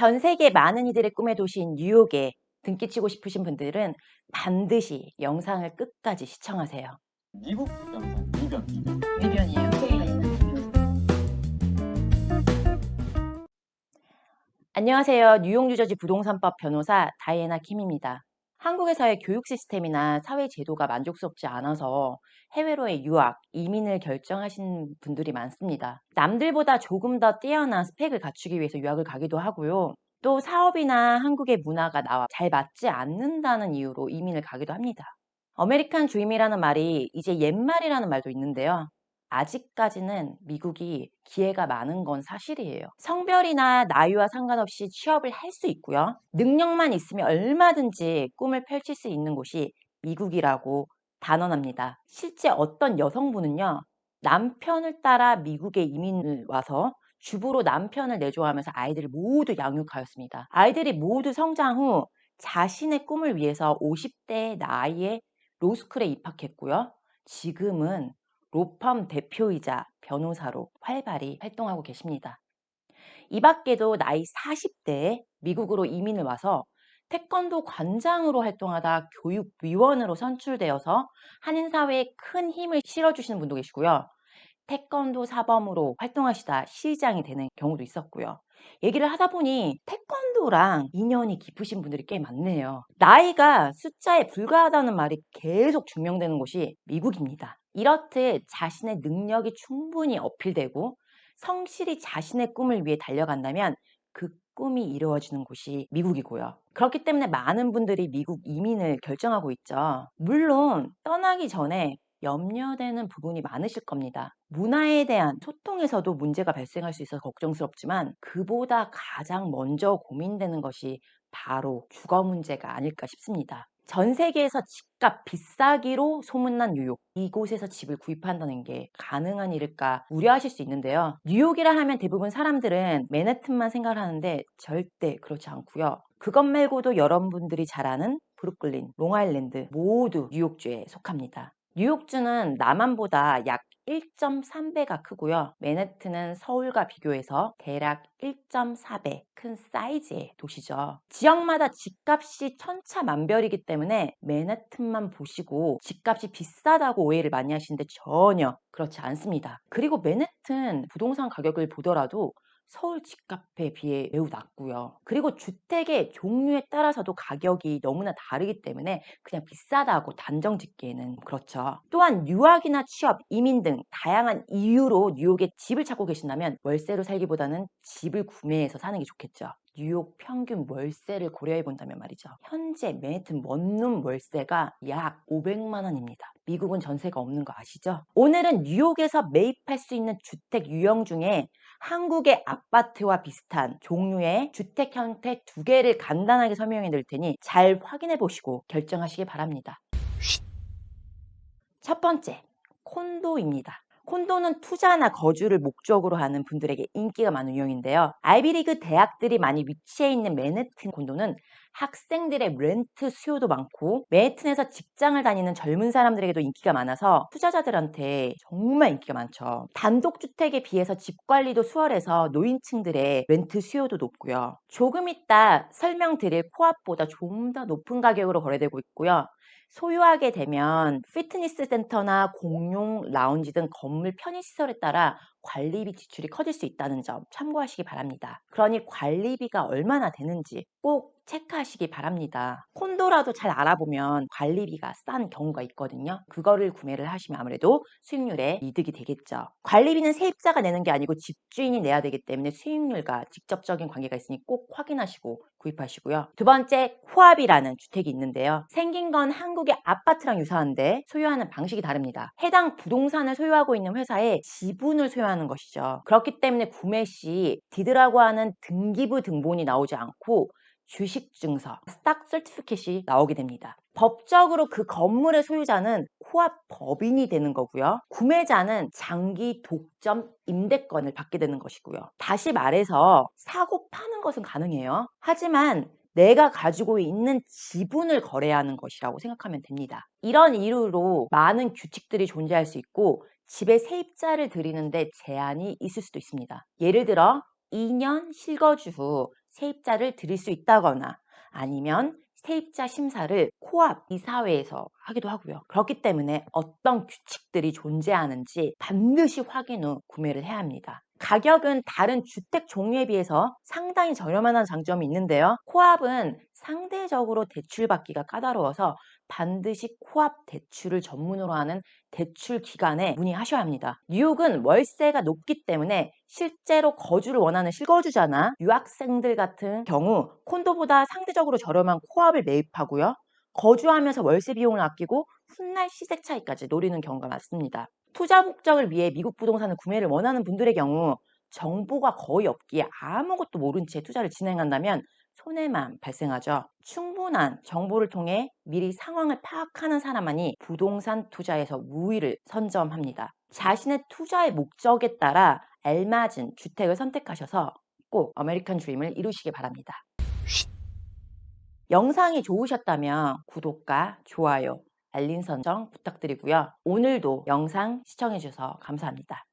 전 세계 많은 이들의 꿈의 도시인 뉴욕에 등기치고 싶으신 분들은 반드시 영상을 끝까지 시청하세요. 미국 영상, 미변. 미변이에요. 안녕하세요. 뉴욕 뉴저지 부동산법 변호사 다이애나 킴입니다. 한국에서의 교육 시스템이나 사회 제도가 만족스럽지 않아서 해외로의 유학, 이민을 결정하신 분들이 많습니다. 남들보다 조금 더 뛰어난 스펙을 갖추기 위해서 유학을 가기도 하고요. 또 사업이나 한국의 문화가 나와 잘 맞지 않는다는 이유로 이민을 가기도 합니다. 아메리칸 드림이라는 말이 이제 옛말이라는 말도 있는데요. 아직까지는 미국이 기회가 많은 건 사실이에요. 성별이나 나이와 상관없이 취업을 할 수 있고요. 능력만 있으면 얼마든지 꿈을 펼칠 수 있는 곳이 미국이라고 단언합니다. 실제 어떤 여성분은요, 남편을 따라 미국에 이민을 와서 주부로 남편을 내조하면서 아이들을 모두 양육하였습니다. 아이들이 모두 성장 후 자신의 꿈을 위해서 50대 나이에 로스쿨에 입학했고요. 지금은 로펌 대표이자 변호사로 활발히 활동하고 계십니다. 이 밖에도 나이 40대에 미국으로 이민을 와서 태권도 관장으로 활동하다 교육위원으로 선출되어서 한인사회에 큰 힘을 실어주시는 분도 계시고요. 태권도 사범으로 활동하시다 시장이 되는 경우도 있었고요. 얘기를 하다 보니 태권도랑 인연이 깊으신 분들이 꽤 많네요. 나이가 숫자에 불과하다는 말이 계속 증명되는 곳이 미국입니다. 이렇듯 자신의 능력이 충분히 어필되고 성실히 자신의 꿈을 위해 달려간다면 그 꿈이 이루어지는 곳이 미국이고요. 그렇기 때문에 많은 분들이 미국 이민을 결정하고 있죠. 물론 떠나기 전에 염려되는 부분이 많으실 겁니다. 문화에 대한 소통에서도 문제가 발생할 수 있어서 걱정스럽지만 그보다 가장 먼저 고민되는 것이 바로 주거 문제가 아닐까 싶습니다. 전 세계에서 집값 비싸기로 소문난 뉴욕, 이곳에서 집을 구입한다는 게 가능한 일일까 우려하실 수 있는데요. 뉴욕이라 하면 대부분 사람들은 맨해튼만 생각을 하는데 절대 그렇지 않고요. 그것 말고도 여러분들이 잘 아는 브루클린, 롱아일랜드 모두 뉴욕주에 속합니다. 뉴욕주는 남한보다 약 1.3배가 크고요. 맨해튼은 서울과 비교해서 대략 1.4배 큰 사이즈의 도시죠. 지역마다 집값이 천차만별이기 때문에 맨해튼만 보시고 집값이 비싸다고 오해를 많이 하시는데 전혀 그렇지 않습니다. 그리고 맨해튼 부동산 가격을 보더라도 서울 집값에 비해 매우 낮고요. 그리고 주택의 종류에 따라서도 가격이 너무나 다르기 때문에 그냥 비싸다고 단정 짓기에는 그렇죠. 또한 유학이나 취업, 이민 등 다양한 이유로 뉴욕에 집을 찾고 계신다면 월세로 살기보다는 집을 구매해서 사는 게 좋겠죠. 뉴욕 평균 월세를 고려해 본다면 말이죠. 현재 맨해튼 원룸 월세가 약 500만 원입니다. 미국은 전세가 없는 거 아시죠? 오늘은 뉴욕에서 매입할 수 있는 주택 유형 중에 한국의 아파트와 비슷한 종류의 주택 형태 두 개를 간단하게 설명해 드릴 테니 잘 확인해 보시고 결정하시기 바랍니다. 첫 번째, 콘도입니다. 콘도는 투자나 거주를 목적으로 하는 분들에게 인기가 많은 유형인데요. 아이비리그 대학들이 많이 위치해 있는 맨해튼 콘도는 학생들의 렌트 수요도 많고 맨해튼에서 직장을 다니는 젊은 사람들에게도 인기가 많아서 투자자들한테 정말 인기가 많죠. 단독주택에 비해서 집관리도 수월해서 노인층들의 렌트 수요도 높고요. 조금 이따 설명드릴 코앞보다 좀 더 높은 가격으로 거래되고 있고요. 소유하게 되면 피트니스 센터나 공용 라운지 등 건물 편의시설에 따라 관리비 지출이 커질 수 있다는 점 참고하시기 바랍니다. 그러니 관리비가 얼마나 되는지 꼭 체크하시기 바랍니다. 콘도라도 잘 알아보면 관리비가 싼 경우가 있거든요. 그거를 구매를 하시면 아무래도 수익률에 이득이 되겠죠. 관리비는 세입자가 내는 게 아니고 집주인이 내야 되기 때문에 수익률과 직접적인 관계가 있으니 꼭 확인하시고 구입하시고요. 두 번째, 코압이라는 주택이 있는데요. 생긴 건 한국의 아파트랑 유사한데 소유하는 방식이 다릅니다. 해당 부동산을 소유하고 있는 회사의 지분을 소유하는 것이죠. 그렇기 때문에 구매 시 디드라고 하는 등기부 등본이 나오지 않고 주식증서, 스탁 서티피켓이 나오게 됩니다. 법적으로 그 건물의 소유자는 코압 법인이 되는 거고요. 구매자는 장기 독점 임대권을 받게 되는 것이고요. 다시 말해서 사고 파는 것은 가능해요. 하지만 내가 가지고 있는 지분을 거래하는 것이라고 생각하면 됩니다. 이런 이유로 많은 규칙들이 존재할 수 있고 집에 세입자를 들이는데 제한이 있을 수도 있습니다. 예를 들어 2년 실거주 후 세입자를 들일 수 있다거나 아니면 세입자 심사를 코앞 이사회에서 하기도 하고요. 그렇기 때문에 어떤 규칙들이 존재하는지 반드시 확인 후 구매를 해야 합니다. 가격은 다른 주택 종류에 비해서 상당히 저렴하다는 장점이 있는데요. 코앞은 상대적으로 대출받기가 까다로워서 반드시 코앞 대출을 전문으로 하는 대출 기관에 문의하셔야 합니다. 뉴욕은 월세가 높기 때문에 실제로 거주를 원하는 실거주자나 유학생들 같은 경우 콘도보다 상대적으로 저렴한 코앞을 매입하고요. 거주하면서 월세 비용을 아끼고 훗날 시세 차익까지 노리는 경우가 많습니다. 투자 목적을 위해 미국 부동산을 구매를 원하는 분들의 경우 정보가 거의 없기에 아무것도 모른 채 투자를 진행한다면 손해만 발생하죠. 충분한 정보를 통해 미리 상황을 파악하는 사람만이 부동산 투자에서 우위를 선점합니다. 자신의 투자의 목적에 따라 알맞은 주택을 선택하셔서 꼭 아메리칸 드림을 이루시기 바랍니다. 영상이 좋으셨다면 구독과 좋아요, 알림 설정 부탁드리고요. 오늘도 영상 시청해주셔서 감사합니다.